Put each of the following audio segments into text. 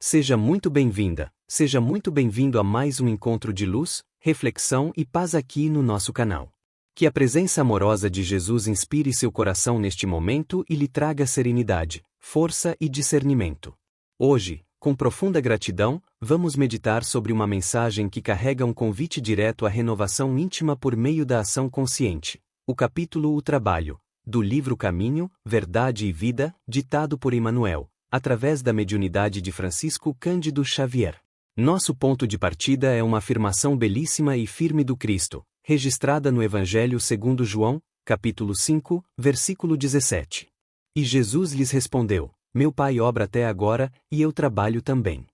Seja muito bem-vinda, seja muito bem-vindo a mais um encontro de luz, reflexão e paz aqui no nosso canal. Que a presença amorosa de Jesus inspire seu coração neste momento e lhe traga serenidade, força e discernimento. Hoje, com profunda gratidão, vamos meditar sobre uma mensagem que carrega um convite direto à renovação íntima por meio da ação consciente. O capítulo O Trabalho, do livro Caminho, Verdade e Vida, ditado por Emmanuel, através da mediunidade de Francisco Cândido Xavier. Nosso ponto de partida é uma afirmação belíssima e firme do Cristo, registrada no Evangelho segundo João, capítulo 5, versículo 17. E Jesus lhes respondeu: Meu Pai obra até agora, e eu trabalho também.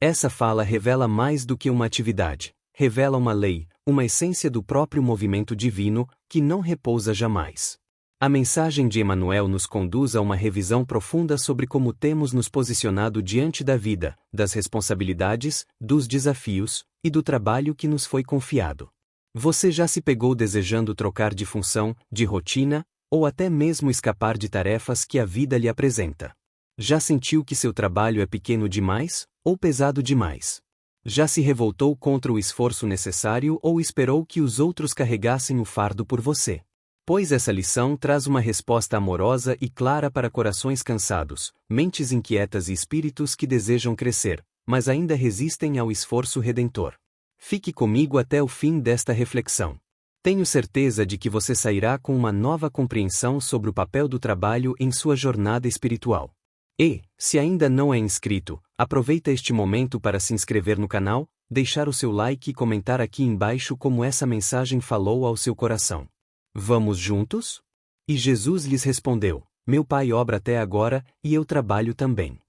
Essa fala revela mais do que uma atividade, revela uma lei, uma essência do próprio movimento divino, que não repousa jamais. A mensagem de Emmanuel nos conduz a uma revisão profunda sobre como temos nos posicionado diante da vida, das responsabilidades, dos desafios e do trabalho que nos foi confiado. Você já se pegou desejando trocar de função, de rotina, ou até mesmo escapar de tarefas que a vida lhe apresenta? Já sentiu que seu trabalho é pequeno demais, ou pesado demais? Já se revoltou contra o esforço necessário ou esperou que os outros carregassem o fardo por você? Pois essa lição traz uma resposta amorosa e clara para corações cansados, mentes inquietas e espíritos que desejam crescer, mas ainda resistem ao esforço redentor. Fique comigo até o fim desta reflexão. Tenho certeza de que você sairá com uma nova compreensão sobre o papel do trabalho em sua jornada espiritual. E, se ainda não é inscrito, aproveita este momento para se inscrever no canal, deixar o seu like e comentar aqui embaixo como essa mensagem falou ao seu coração. Vamos juntos? E Jesus lhes respondeu: Meu Pai obra até agora, e eu trabalho também.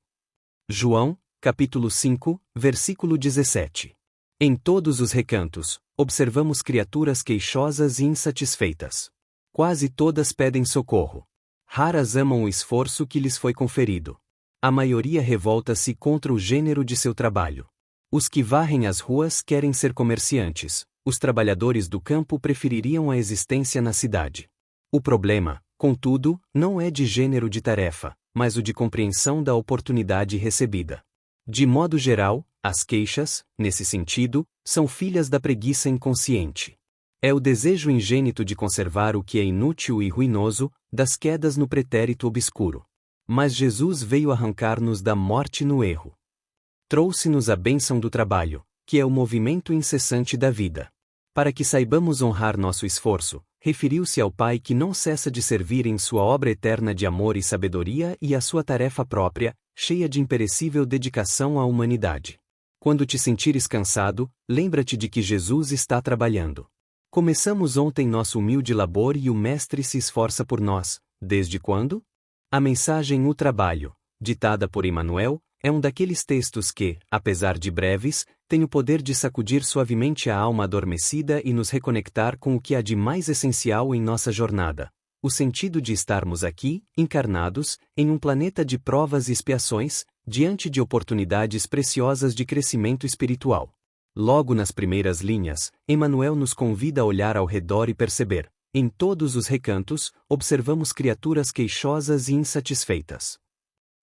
João, capítulo 5, versículo 17. Em todos os recantos, observamos criaturas queixosas e insatisfeitas. Quase todas pedem socorro. Raras amam o esforço que lhes foi conferido. A maioria revolta-se contra o gênero de seu trabalho. Os que varrem as ruas querem ser comerciantes. Os trabalhadores do campo prefeririam a existência na cidade. O problema, contudo, não é de gênero de tarefa, mas o de compreensão da oportunidade recebida. De modo geral, as queixas, nesse sentido, são filhas da preguiça inconsciente. É o desejo ingênito de conservar o que é inútil e ruinoso, das quedas no pretérito obscuro. Mas Jesus veio arrancar-nos da morte no erro. Trouxe-nos a bênção do trabalho, que é o movimento incessante da vida. Para que saibamos honrar nosso esforço, referiu-se ao Pai que não cessa de servir em sua obra eterna de amor e sabedoria e à sua tarefa própria, cheia de imperecível dedicação à humanidade. Quando te sentires cansado, lembra-te de que Jesus está trabalhando. Começamos ontem nosso humilde labor e o Mestre se esforça por nós. Desde quando? A mensagem O Trabalho, ditada por Emmanuel, é um daqueles textos que, apesar de breves, tem o poder de sacudir suavemente a alma adormecida e nos reconectar com o que há de mais essencial em nossa jornada: o sentido de estarmos aqui, encarnados, em um planeta de provas e expiações, diante de oportunidades preciosas de crescimento espiritual. Logo nas primeiras linhas, Emmanuel nos convida a olhar ao redor e perceber: em todos os recantos, observamos criaturas queixosas e insatisfeitas.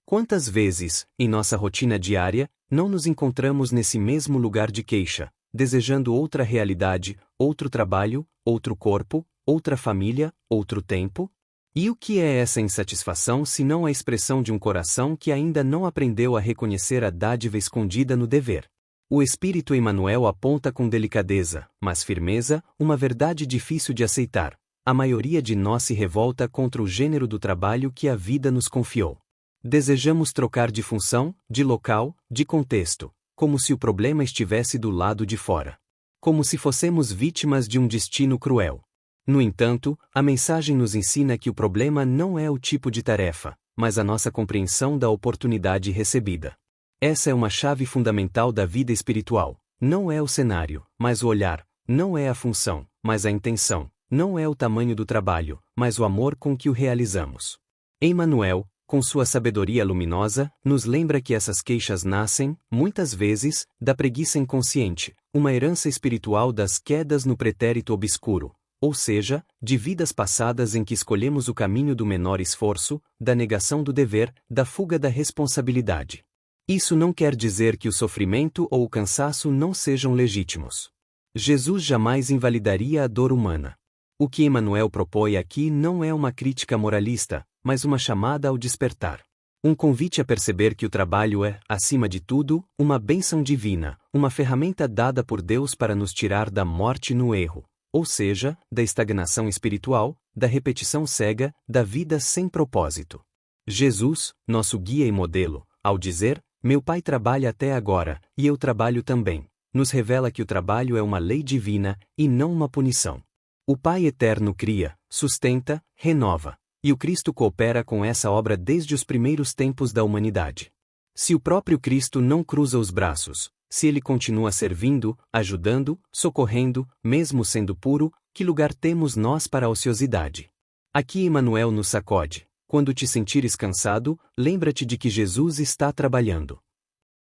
Quantas vezes, em nossa rotina diária, não nos encontramos nesse mesmo lugar de queixa, desejando outra realidade, outro trabalho, outro corpo, outra família, outro tempo? E o que é essa insatisfação se não a expressão de um coração que ainda não aprendeu a reconhecer a dádiva escondida no dever? O Espírito Emmanuel aponta com delicadeza, mas firmeza, uma verdade difícil de aceitar: a maioria de nós se revolta contra o gênero do trabalho que a vida nos confiou. Desejamos trocar de função, de local, de contexto, como se o problema estivesse do lado de fora. Como se fossemos vítimas de um destino cruel. No entanto, a mensagem nos ensina que o problema não é o tipo de tarefa, mas a nossa compreensão da oportunidade recebida. Essa é uma chave fundamental da vida espiritual. Não é o cenário, mas o olhar; não é a função, mas a intenção; não é o tamanho do trabalho, mas o amor com que o realizamos. Emmanuel, com sua sabedoria luminosa, nos lembra que essas queixas nascem, muitas vezes, da preguiça inconsciente, uma herança espiritual das quedas no pretérito obscuro, ou seja, de vidas passadas em que escolhemos o caminho do menor esforço, da negação do dever, da fuga da responsabilidade. Isso não quer dizer que o sofrimento ou o cansaço não sejam legítimos. Jesus jamais invalidaria a dor humana. O que Emmanuel propõe aqui não é uma crítica moralista, mas uma chamada ao despertar. Um convite a perceber que o trabalho é, acima de tudo, uma bênção divina, uma ferramenta dada por Deus para nos tirar da morte no erro, ou seja, da estagnação espiritual, da repetição cega, da vida sem propósito. Jesus, nosso guia e modelo, ao dizer, "Meu Pai trabalha até agora, e eu trabalho também", nos revela que o trabalho é uma lei divina, e não uma punição. O Pai Eterno cria, sustenta, renova. E o Cristo coopera com essa obra desde os primeiros tempos da humanidade. Se o próprio Cristo não cruza os braços, se ele continua servindo, ajudando, socorrendo, mesmo sendo puro, que lugar temos nós para a ociosidade? Aqui Emmanuel nos sacode. Quando te sentires cansado, lembra-te de que Jesus está trabalhando.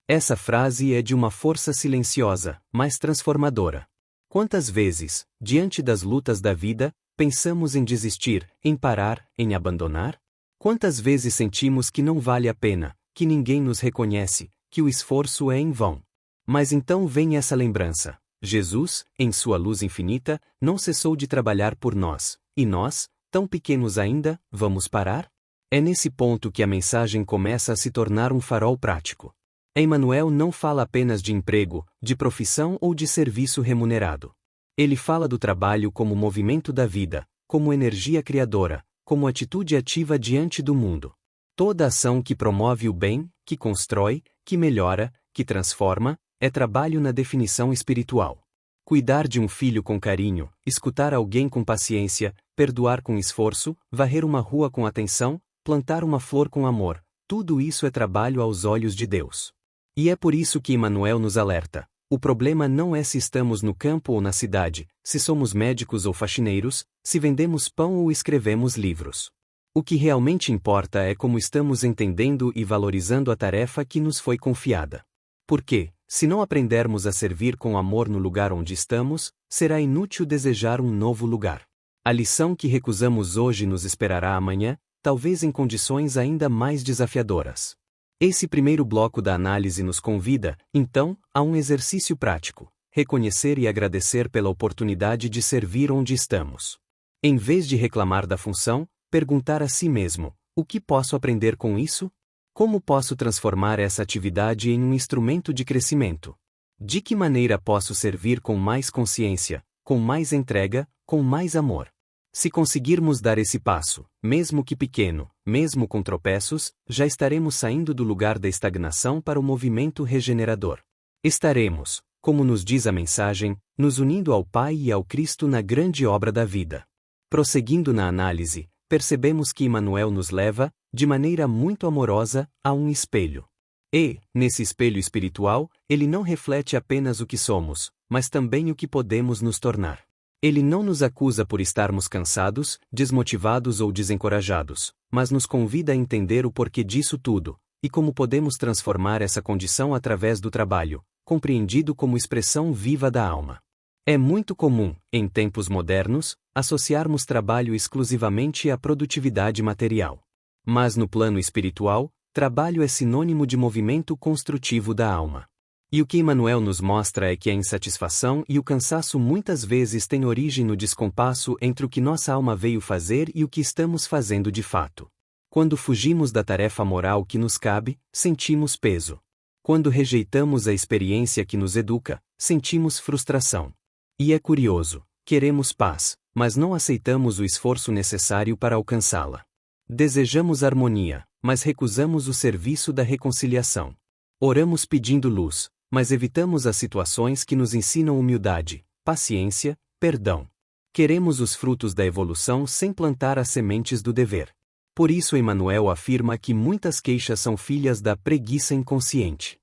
Essa frase é de uma força silenciosa, mas transformadora. Quantas vezes, diante das lutas da vida, pensamos em desistir, em parar, em abandonar? Quantas vezes sentimos que não vale a pena, que ninguém nos reconhece, que o esforço é em vão? Mas então vem essa lembrança. Jesus, em sua luz infinita, não cessou de trabalhar por nós, e nós, tão pequenos ainda, vamos parar? É nesse ponto que a mensagem começa a se tornar um farol prático. Emmanuel não fala apenas de emprego, de profissão ou de serviço remunerado. Ele fala do trabalho como movimento da vida, como energia criadora, como atitude ativa diante do mundo. Toda ação que promove o bem, que constrói, que melhora, que transforma, é trabalho na definição espiritual. Cuidar de um filho com carinho, escutar alguém com paciência, perdoar com esforço, varrer uma rua com atenção, plantar uma flor com amor, tudo isso é trabalho aos olhos de Deus. E é por isso que Emmanuel nos alerta. O problema não é se estamos no campo ou na cidade, se somos médicos ou faxineiros, se vendemos pão ou escrevemos livros. O que realmente importa é como estamos entendendo e valorizando a tarefa que nos foi confiada. Porque, se não aprendermos a servir com amor no lugar onde estamos, será inútil desejar um novo lugar. A lição que recusamos hoje nos esperará amanhã, talvez em condições ainda mais desafiadoras. Esse primeiro bloco da análise nos convida, então, a um exercício prático: reconhecer e agradecer pela oportunidade de servir onde estamos. Em vez de reclamar da função, perguntar a si mesmo: o que posso aprender com isso? Como posso transformar essa atividade em um instrumento de crescimento? De que maneira posso servir com mais consciência, com mais entrega, com mais amor? Se conseguirmos dar esse passo, mesmo que pequeno, mesmo com tropeços, já estaremos saindo do lugar da estagnação para o movimento regenerador. Estaremos, como nos diz a mensagem, nos unindo ao Pai e ao Cristo na grande obra da vida. Prosseguindo na análise, percebemos que Emmanuel nos leva, de maneira muito amorosa, a um espelho. E, nesse espelho espiritual, ele não reflete apenas o que somos, mas também o que podemos nos tornar. Ele não nos acusa por estarmos cansados, desmotivados ou desencorajados, mas nos convida a entender o porquê disso tudo, e como podemos transformar essa condição através do trabalho, compreendido como expressão viva da alma. É muito comum, em tempos modernos, associarmos trabalho exclusivamente à produtividade material. Mas no plano espiritual, trabalho é sinônimo de movimento construtivo da alma. E o que Emmanuel nos mostra é que a insatisfação e o cansaço muitas vezes têm origem no descompasso entre o que nossa alma veio fazer e o que estamos fazendo de fato. Quando fugimos da tarefa moral que nos cabe, sentimos peso. Quando rejeitamos a experiência que nos educa, sentimos frustração. E é curioso, queremos paz, mas não aceitamos o esforço necessário para alcançá-la. Desejamos harmonia, mas recusamos o serviço da reconciliação. Oramos pedindo luz, mas evitamos as situações que nos ensinam humildade, paciência, perdão. Queremos os frutos da evolução sem plantar as sementes do dever. Por isso Emmanuel afirma que muitas queixas são filhas da preguiça inconsciente.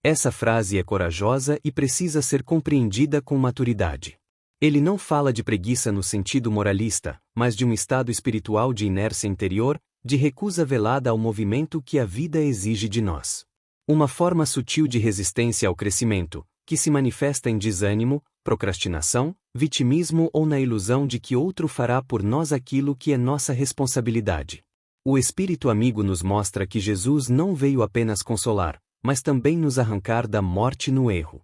Essa frase é corajosa e precisa ser compreendida com maturidade. Ele não fala de preguiça no sentido moralista, mas de um estado espiritual de inércia interior, de recusa velada ao movimento que a vida exige de nós. Uma forma sutil de resistência ao crescimento, que se manifesta em desânimo, procrastinação, vitimismo ou na ilusão de que outro fará por nós aquilo que é nossa responsabilidade. O Espírito amigo nos mostra que Jesus não veio apenas consolar, mas também nos arrancar da morte no erro.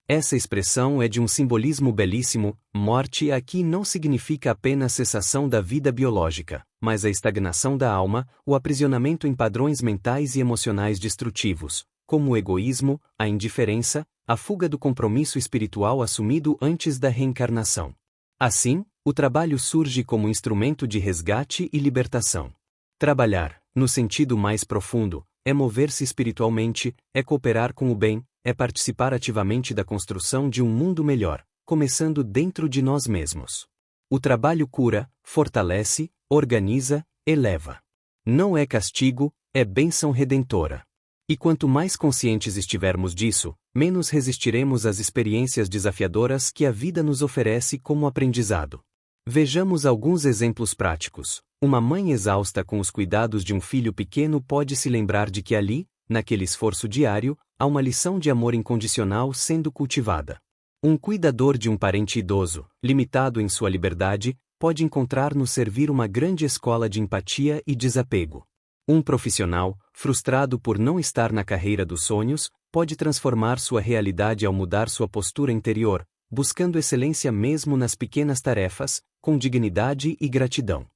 Essa expressão é de um simbolismo belíssimo. Morte aqui não significa apenas cessação da vida biológica, mas a estagnação da alma, o aprisionamento em padrões mentais e emocionais destrutivos, como o egoísmo, a indiferença, a fuga do compromisso espiritual assumido antes da reencarnação. Assim, o trabalho surge como instrumento de resgate e libertação. Trabalhar, no sentido mais profundo, é mover-se espiritualmente, é cooperar com o bem, é participar ativamente da construção de um mundo melhor, começando dentro de nós mesmos. O trabalho cura, fortalece, organiza, eleva. Não é castigo, é bênção redentora. E quanto mais conscientes estivermos disso, menos resistiremos às experiências desafiadoras que a vida nos oferece como aprendizado. Vejamos alguns exemplos práticos. Uma mãe exausta com os cuidados de um filho pequeno pode se lembrar de que ali, naquele esforço diário, há uma lição de amor incondicional sendo cultivada. Um cuidador de um parente idoso, limitado em sua liberdade, pode encontrar no servir uma grande escola de empatia e desapego. Um profissional, frustrado por não estar na carreira dos sonhos, pode transformar sua realidade ao mudar sua postura interior, buscando excelência mesmo nas pequenas tarefas, com dignidade e gratidão.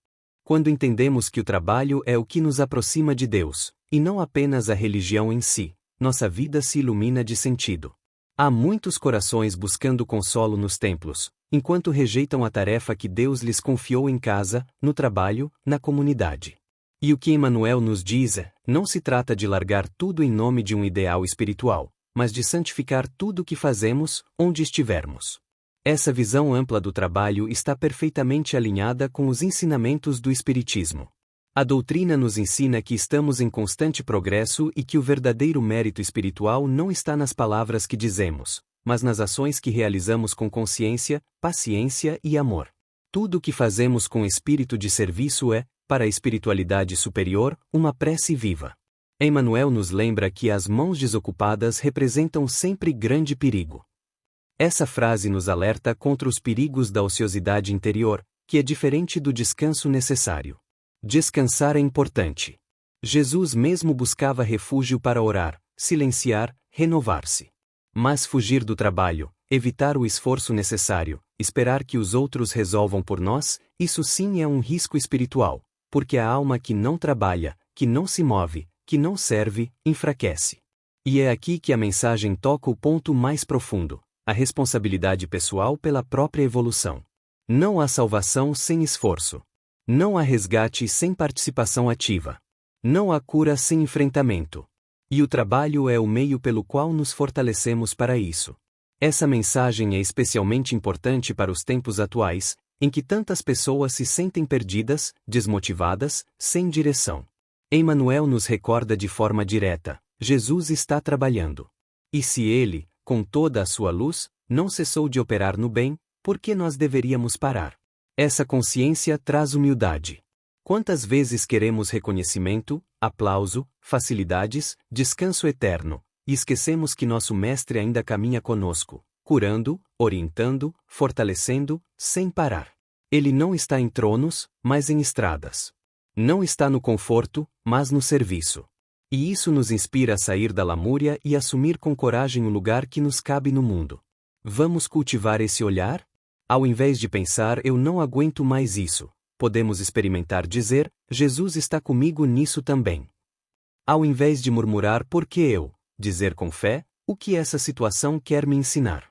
Quando entendemos que o trabalho é o que nos aproxima de Deus, e não apenas a religião em si, nossa vida se ilumina de sentido. Há muitos corações buscando consolo nos templos, enquanto rejeitam a tarefa que Deus lhes confiou em casa, no trabalho, na comunidade. E o que Emmanuel nos diz é: não se trata de largar tudo em nome de um ideal espiritual, mas de santificar tudo o que fazemos, onde estivermos. Essa visão ampla do trabalho está perfeitamente alinhada com os ensinamentos do Espiritismo. A doutrina nos ensina que estamos em constante progresso e que o verdadeiro mérito espiritual não está nas palavras que dizemos, mas nas ações que realizamos com consciência, paciência e amor. Tudo o que fazemos com espírito de serviço é, para a espiritualidade superior, uma prece viva. Emmanuel nos lembra que as mãos desocupadas representam sempre grande perigo. Essa frase nos alerta contra os perigos da ociosidade interior, que é diferente do descanso necessário. Descansar é importante. Jesus mesmo buscava refúgio para orar, silenciar, renovar-se. Mas fugir do trabalho, evitar o esforço necessário, esperar que os outros resolvam por nós, isso sim é um risco espiritual, porque a alma que não trabalha, que não se move, que não serve, enfraquece. E é aqui que a mensagem toca o ponto mais profundo: a responsabilidade pessoal pela própria evolução. Não há salvação sem esforço. Não há resgate sem participação ativa. Não há cura sem enfrentamento. E o trabalho é o meio pelo qual nos fortalecemos para isso. Essa mensagem é especialmente importante para os tempos atuais, em que tantas pessoas se sentem perdidas, desmotivadas, sem direção. Emmanuel nos recorda de forma direta: Jesus está trabalhando. E se ele, com toda a sua luz, não cessou de operar no bem, por que nós deveríamos parar? Essa consciência traz humildade. Quantas vezes queremos reconhecimento, aplauso, facilidades, descanso eterno, e esquecemos que nosso Mestre ainda caminha conosco, curando, orientando, fortalecendo, sem parar. Ele não está em tronos, mas em estradas. Não está no conforto, mas no serviço. E isso nos inspira a sair da lamúria e assumir com coragem o lugar que nos cabe no mundo. Vamos cultivar esse olhar? Ao invés de pensar "eu não aguento mais isso", podemos experimentar dizer "Jesus está comigo nisso também". Ao invés de murmurar "por que eu", dizer com fé "o que essa situação quer me ensinar".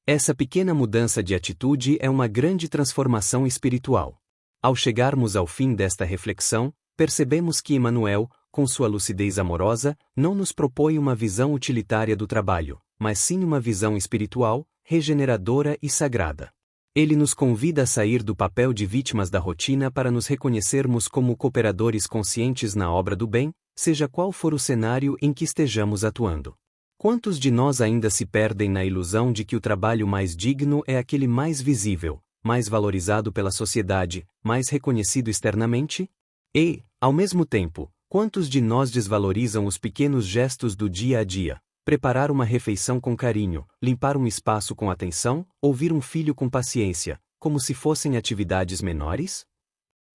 Essa pequena mudança de atitude é uma grande transformação espiritual. Ao chegarmos ao fim desta reflexão, percebemos que Emmanuel, com sua lucidez amorosa, não nos propõe uma visão utilitária do trabalho, mas sim uma visão espiritual, regeneradora e sagrada. Ele nos convida a sair do papel de vítimas da rotina para nos reconhecermos como cooperadores conscientes na obra do bem, seja qual for o cenário em que estejamos atuando. Quantos de nós ainda se perdem na ilusão de que o trabalho mais digno é aquele mais visível, mais valorizado pela sociedade, mais reconhecido externamente? E, ao mesmo tempo, quantos de nós desvalorizam os pequenos gestos do dia a dia? Preparar uma refeição com carinho, limpar um espaço com atenção, ouvir um filho com paciência, como se fossem atividades menores?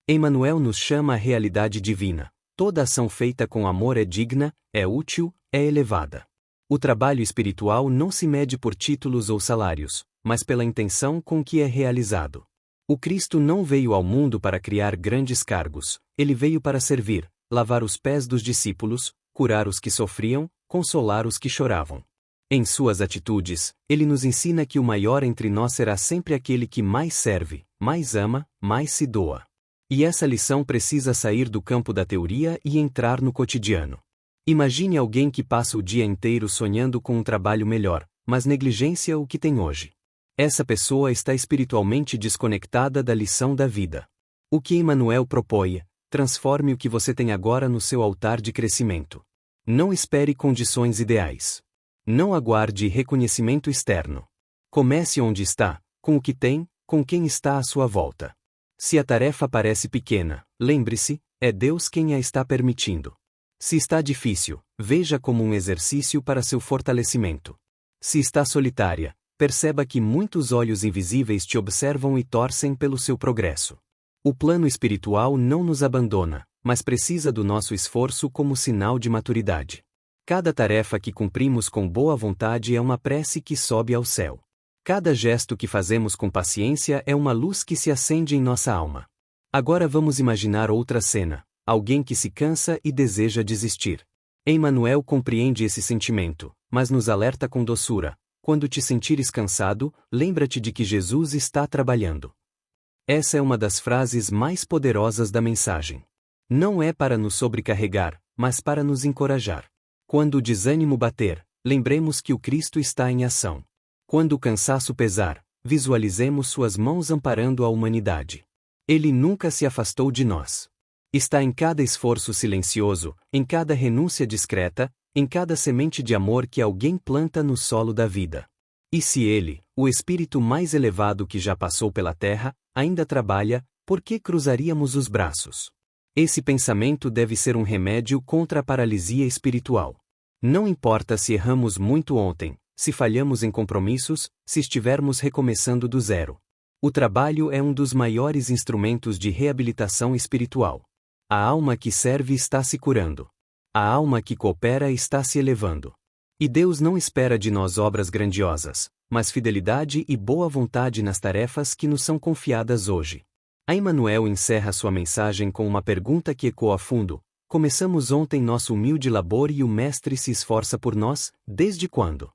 Emmanuel nos chama à realidade divina. Toda ação feita com amor é digna, é útil, é elevada. O trabalho espiritual não se mede por títulos ou salários, mas pela intenção com que é realizado. O Cristo não veio ao mundo para criar grandes cargos, ele veio para servir, lavar os pés dos discípulos, curar os que sofriam, consolar os que choravam. Em suas atitudes, ele nos ensina que o maior entre nós será sempre aquele que mais serve, mais ama, mais se doa. E essa lição precisa sair do campo da teoria e entrar no cotidiano. Imagine alguém que passa o dia inteiro sonhando com um trabalho melhor, mas negligencia o que tem hoje. Essa pessoa está espiritualmente desconectada da lição da vida. O que Emmanuel propõe: transforme o que você tem agora no seu altar de crescimento. Não espere condições ideais. Não aguarde reconhecimento externo. Comece onde está, com o que tem, com quem está à sua volta. Se a tarefa parece pequena, lembre-se, é Deus quem a está permitindo. Se está difícil, veja como um exercício para seu fortalecimento. Se está solitária, perceba que muitos olhos invisíveis te observam e torcem pelo seu progresso. O plano espiritual não nos abandona, mas precisa do nosso esforço como sinal de maturidade. Cada tarefa que cumprimos com boa vontade é uma prece que sobe ao céu. Cada gesto que fazemos com paciência é uma luz que se acende em nossa alma. Agora vamos imaginar outra cena: alguém que se cansa e deseja desistir. Emmanuel compreende esse sentimento, mas nos alerta com doçura: quando te sentires cansado, lembra-te de que Jesus está trabalhando. Essa é uma das frases mais poderosas da mensagem. Não é para nos sobrecarregar, mas para nos encorajar. Quando o desânimo bater, lembremos que o Cristo está em ação. Quando o cansaço pesar, visualizemos suas mãos amparando a humanidade. Ele nunca se afastou de nós. Está em cada esforço silencioso, em cada renúncia discreta, em cada semente de amor que alguém planta no solo da vida. E se ele, o espírito mais elevado que já passou pela terra, ainda trabalha, por que cruzaríamos os braços? Esse pensamento deve ser um remédio contra a paralisia espiritual. Não importa se erramos muito ontem, se falhamos em compromissos, se estivermos recomeçando do zero. O trabalho é um dos maiores instrumentos de reabilitação espiritual. A alma que serve está se curando. A alma que coopera está se elevando. E Deus não espera de nós obras grandiosas, mas fidelidade e boa vontade nas tarefas que nos são confiadas hoje. A Emmanuel encerra sua mensagem com uma pergunta que ecoa fundo: começamos ontem nosso humilde labor e o Mestre se esforça por nós, desde quando?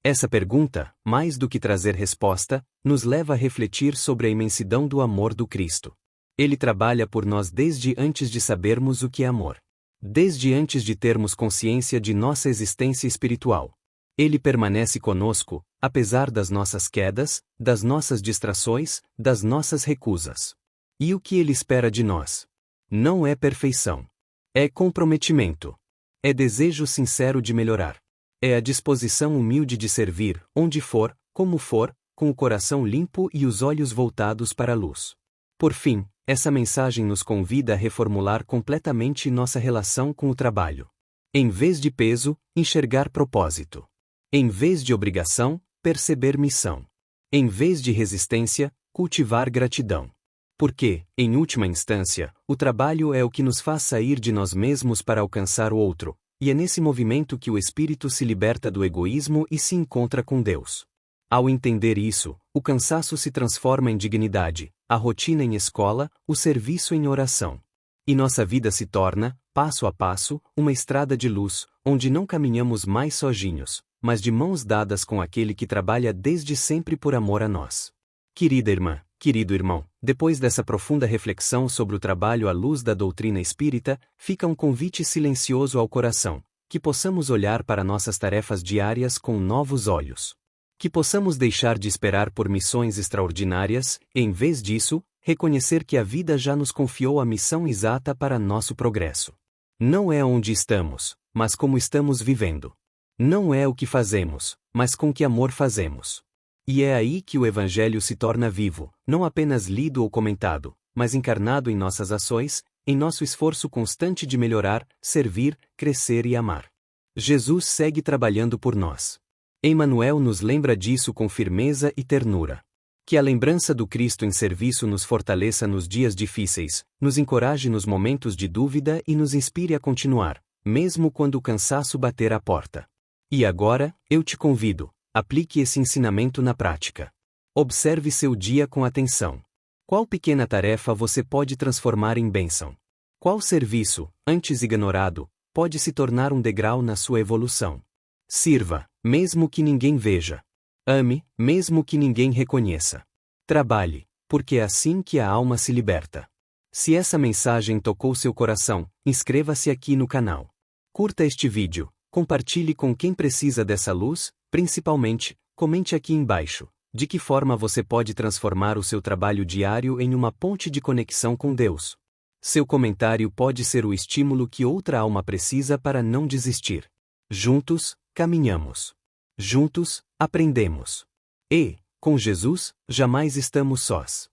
Essa pergunta, mais do que trazer resposta, nos leva a refletir sobre a imensidão do amor do Cristo. Ele trabalha por nós desde antes de sabermos o que é amor. Desde antes de termos consciência de nossa existência espiritual. Ele permanece conosco, apesar das nossas quedas, das nossas distrações, das nossas recusas. E o que ele espera de nós? Não é perfeição. É comprometimento. É desejo sincero de melhorar. É a disposição humilde de servir, onde for, como for, com o coração limpo e os olhos voltados para a luz. Por fim, essa mensagem nos convida a reformular completamente nossa relação com o trabalho. Em vez de peso, enxergar propósito. Em vez de obrigação, perceber missão. Em vez de resistência, cultivar gratidão. Porque, em última instância, o trabalho é o que nos faz sair de nós mesmos para alcançar o outro, e é nesse movimento que o espírito se liberta do egoísmo e se encontra com Deus. Ao entender isso, o cansaço se transforma em dignidade, a rotina em escola, o serviço em oração. E nossa vida se torna, passo a passo, uma estrada de luz, onde não caminhamos mais sozinhos, mas de mãos dadas com aquele que trabalha desde sempre por amor a nós. Querida irmã, querido irmão, depois dessa profunda reflexão sobre o trabalho à luz da doutrina espírita, fica um convite silencioso ao coração: que possamos olhar para nossas tarefas diárias com novos olhos. Que possamos deixar de esperar por missões extraordinárias, e, em vez disso, reconhecer que a vida já nos confiou a missão exata para nosso progresso. Não é onde estamos, mas como estamos vivendo. Não é o que fazemos, mas com que amor fazemos. E é aí que o Evangelho se torna vivo, não apenas lido ou comentado, mas encarnado em nossas ações, em nosso esforço constante de melhorar, servir, crescer e amar. Jesus segue trabalhando por nós. Emmanuel nos lembra disso com firmeza e ternura. Que a lembrança do Cristo em serviço nos fortaleça nos dias difíceis, nos encoraje nos momentos de dúvida e nos inspire a continuar, mesmo quando o cansaço bater à porta. E agora, eu te convido, aplique esse ensinamento na prática. Observe seu dia com atenção. Qual pequena tarefa você pode transformar em bênção? Qual serviço, antes ignorado, pode se tornar um degrau na sua evolução? Sirva, mesmo que ninguém veja. Ame, mesmo que ninguém reconheça. Trabalhe, porque é assim que a alma se liberta. Se essa mensagem tocou seu coração, inscreva-se aqui no canal. Curta este vídeo, compartilhe com quem precisa dessa luz, principalmente, comente aqui embaixo, de que forma você pode transformar o seu trabalho diário em uma ponte de conexão com Deus. Seu comentário pode ser o estímulo que outra alma precisa para não desistir. Juntos, caminhamos. Juntos, aprendemos. E, com Jesus, jamais estamos sós.